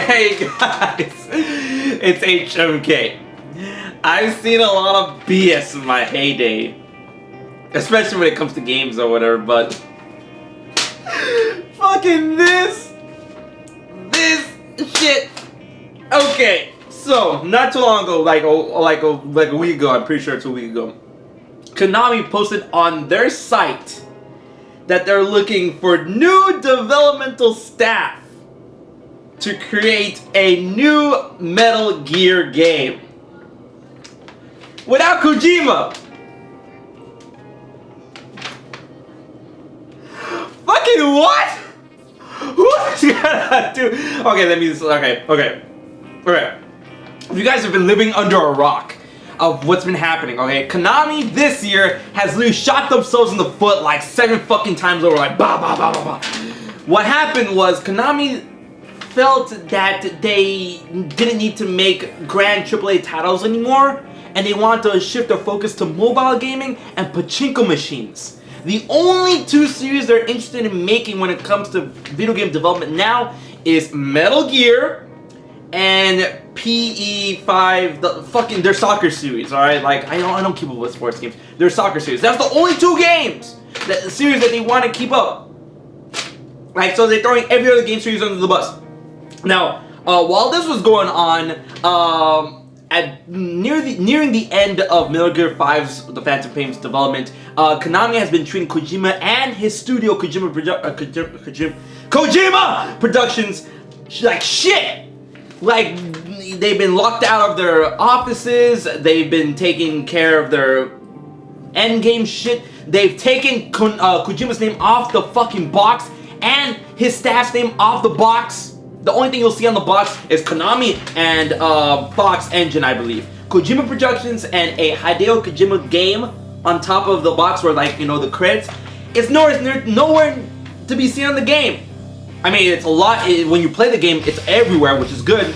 Hey guys, it's HMK. I've seen a lot of BS in my heyday, especially when it comes to games or whatever, but fucking this shit. Okay, so not too long ago, like a week ago, I'm pretty sure it's a week ago, Konami posted on their site that they're looking for new developmental staff to create a new Metal Gear game without Kojima. Fucking what? Who's gonna do? Okay, let me. Okay. If you guys have been living under a rock of what's been happening, okay? Konami this year has literally shot themselves in the foot like 7 fucking times over, like bah bah bah bah bah. What happened was Konami felt that they didn't need to make grand AAA titles anymore, and they wanted to shift their focus to mobile gaming and pachinko machines. The only 2 series they're interested in making when it comes to video game development now is Metal Gear and PE5, their soccer series, alright? Like, I don't keep up with sports games. Their soccer series. That's the only 2 games, the series that they want to keep up. Like, so they're throwing every other game series under the bus. Now, while this was going on, nearing the end of Metal Gear 5's The Phantom Pain's development, Konami has been treating Kojima and his studio, Kojima Productions, like shit. Like, they've been locked out of their offices, they've been taking care of their endgame shit, they've taken Kojima's name off the fucking box and his staff's name off the box. The only thing you'll see on the box is Konami and Fox Engine, I believe. Kojima Productions and a Hideo Kojima game on top of the box where, like, you know, the credits. It's nowhere to be seen on the game. I mean, it's a lot. When you play the game, it's everywhere, which is good.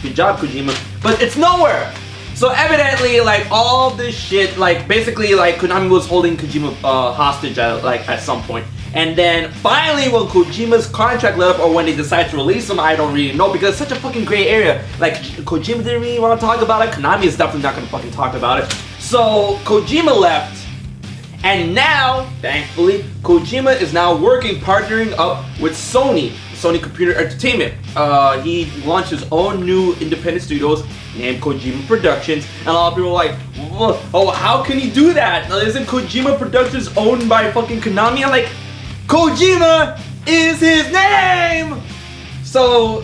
Good job, Kojima. But it's nowhere. So evidently, like, all this shit, like, basically, like, Konami was holding Kojima hostage at some point. And then finally, when Kojima's contract let up, or when they decided to release him, I don't really know, because it's such a fucking gray area. Like, Kojima didn't really want to talk about it. Konami is definitely not gonna fucking talk about it. So Kojima left, and now, thankfully, Kojima is now partnering up with Sony Computer Entertainment. He launched his own new independent studios named Kojima Productions, and a lot of people are like, oh, how can he do that? Isn't Kojima Productions owned by fucking Konami? I'm like, Kojima is his name! So,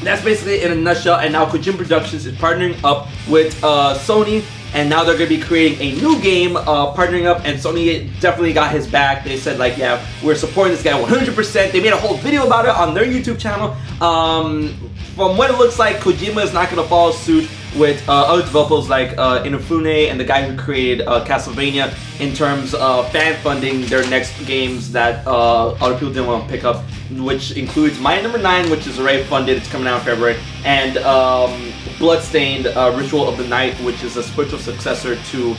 that's basically it in a nutshell. And now Kojima Productions is partnering up with Sony, and now they're going to be creating a new game, partnering up, and Sony definitely got his back. They said, like, yeah, we're supporting this guy 100%. They made a whole video about it on their YouTube channel. From what it looks like, Kojima is not going to follow suit with other developers like Inafune and the guy who created Castlevania in terms of fan funding their next games that other people didn't want to pick up, which includes My Number 9, which is already funded, it's coming out in February, and Bloodstained Ritual of the Night, which is a spiritual successor to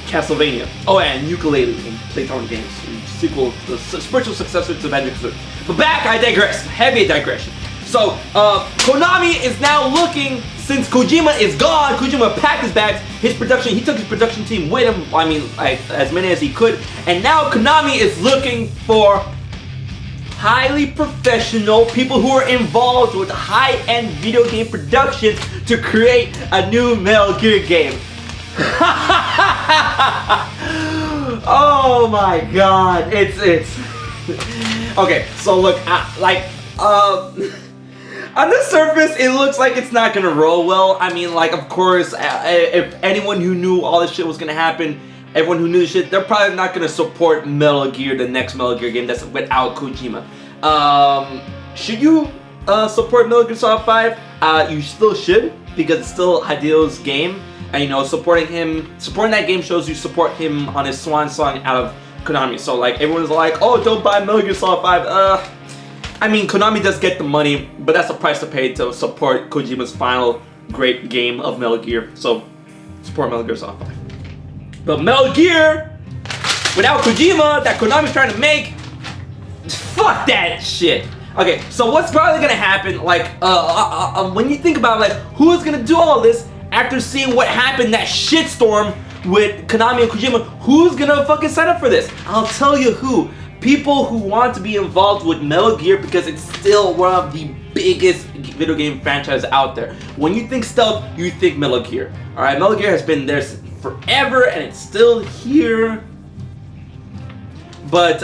Castlevania. Oh, and Yooka-Laylee in Playtime Games, sequel, the spiritual successor to Magic Sword. But back, I digress, heavy digression. So, Konami is now looking, since Kojima is gone, Kojima packed his bags, he took his production team with him, I mean, like, as many as he could, and now Konami is looking for highly professional people who are involved with high-end video game productions to create a new Metal Gear game. Oh my god, it's... Okay, so look, on the surface, it looks like it's not gonna roll well. I mean, like, of course, if anyone who knew all this shit was gonna happen, everyone who knew this shit, they're probably not gonna support Metal Gear, the next Metal Gear game that's without Kojima. Should you support Metal Gear Solid 5? You still should, because it's still Hideo's game. And, you know, supporting that game shows you support him on his swan song out of Konami. So, like, everyone's like, oh, don't buy Metal Gear Solid 5. I mean, Konami does get the money, but that's the price to pay to support Kojima's final great game of Metal Gear. So, support Metal Gear Solid 5. But Metal Gear, without Kojima, that Konami's trying to make, fuck that shit. Okay, so what's probably gonna happen, like, when you think about, like, who's gonna do all this after seeing what happened, that shitstorm with Konami and Kojima, who's gonna fucking sign up for this? I'll tell you who. People who want to be involved with Metal Gear because it's still one of the biggest video game franchises out there. When you think stealth, you think Metal Gear. Alright, Metal Gear has been there forever and it's still here. But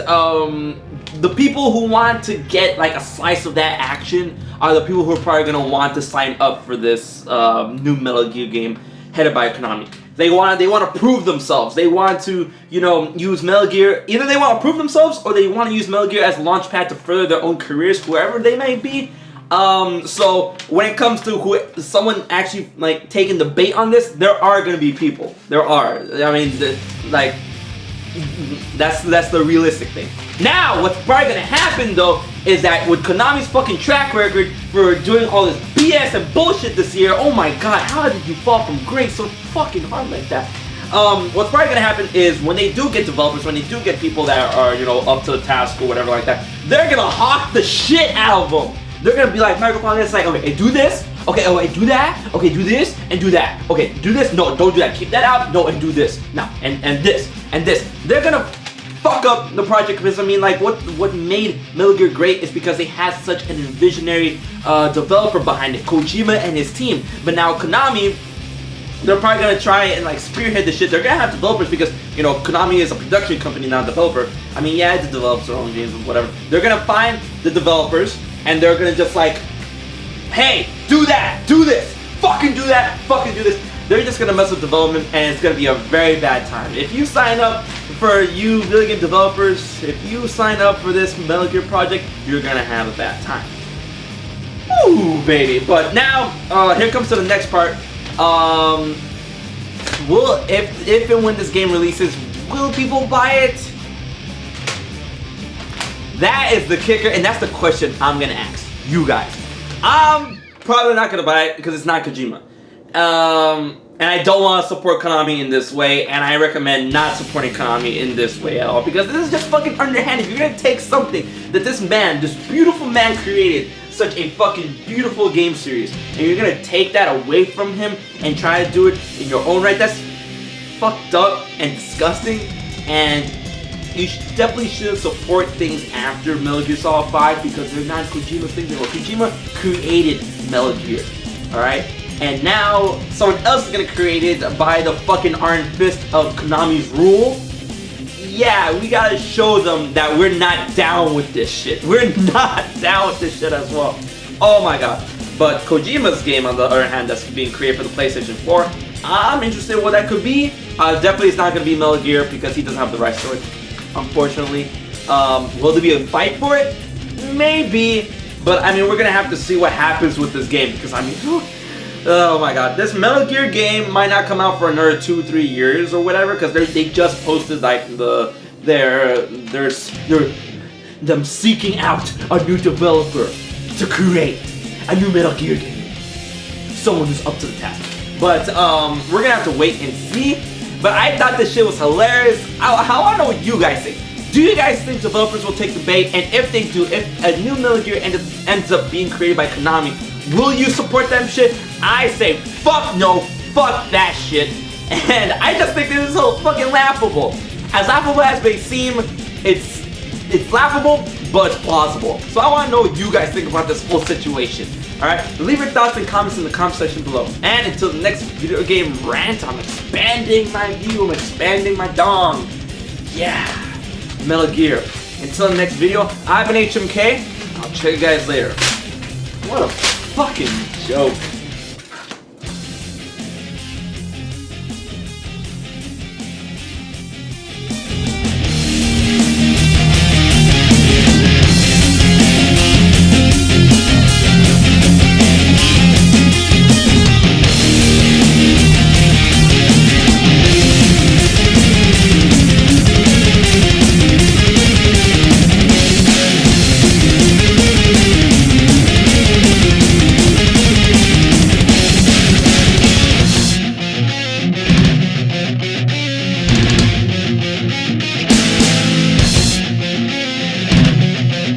the people who want to get like a slice of that action are the people who are probably going to want to sign up for this new Metal Gear game headed by Konami. They want to prove themselves. They want to, you know, use Metal Gear. Either they want to prove themselves or they want to use Metal Gear as a launch pad to further their own careers, whoever they may be. So when it comes to someone actually like taking the bait on this, there are going to be people. There are. I mean, like, that's the realistic thing. Now, what's probably gonna happen though is that with Konami's fucking track record for doing all this BS and bullshit this year, oh my god, how did you fall from grace so fucking hard like that? What's probably gonna happen is when they do get developers, when they do get people that are, you know, up to the task or whatever like that, they're gonna hawk the shit out of them. They're gonna be like, Microsoft, it's like, okay, do this. Okay, oh wait, do that. Okay, do this and do that. Okay, do this. No, don't do that. Keep that out. No, and do this. No, and this and this. They're gonna fuck up the project because I mean, like, what made Metal Gear great is because they had such an visionary developer behind it, Kojima and his team. But now Konami, they're probably gonna try and like spearhead the shit. They're gonna have developers because, you know, Konami is a production company, not a developer. I mean, yeah, it develops their own games and whatever. They're gonna find the developers and they're gonna just like, hey, do that, do this, fucking do that, fucking do this. They're just gonna mess with development and it's gonna be a very bad time. If you sign up for you video game developers, if you sign up for this Metal Gear project, you're gonna have a bad time. Ooh, baby. But now, here comes to the next part. Will, if and when this game releases, will people buy it? That is the kicker, and that's the question I'm gonna ask you guys. I'm probably not gonna buy it because it's not Kojima. And I don't want to support Konami in this way, and I recommend not supporting Konami in this way at all because this is just fucking underhanded. You're gonna take something that this man, this beautiful man created, such a fucking beautiful game series, and you're gonna take that away from him and try to do it in your own right. That's fucked up and disgusting, and you definitely should support things after Metal Gear Solid 5 because they're not Kojima's things anymore. Kojima created Metal Gear, alright? And now someone else is gonna create it by the fucking iron fist of Konami's rule. Yeah, we gotta show them that we're not down with this shit. We're not down with this shit as well. Oh my god. But Kojima's game, on the other hand, that's being created for the PlayStation 4, I'm interested in what that could be. Definitely it's not gonna be Metal Gear because he doesn't have the rights to it, unfortunately. Will there be a fight for it? Maybe. But I mean, we're gonna have to see what happens with this game because I mean, oh my god, this Metal Gear game might not come out for another 2-3 years or whatever because they just posted like them seeking out a new developer to create a new Metal Gear game. Someone who's up to the task. But we're gonna have to wait and see. But I thought this shit was hilarious. I wanna know what you guys think. Do you guys think developers will take the bait? And if they do, if a new Metal Gear ends up being created by Konami, will you support that shit? I say fuck no, fuck that shit. And I just think this is so fucking laughable. As laughable as they seem, it's laughable, but it's plausible. So I want to know what you guys think about this whole situation. Alright, leave your thoughts and comments in the comment section below. And until the next video game rant, I'm expanding my view, I'm expanding my dong. Yeah, Metal Gear. Until the next video, I've been HMK. I'll check you guys later. What a fucking joke.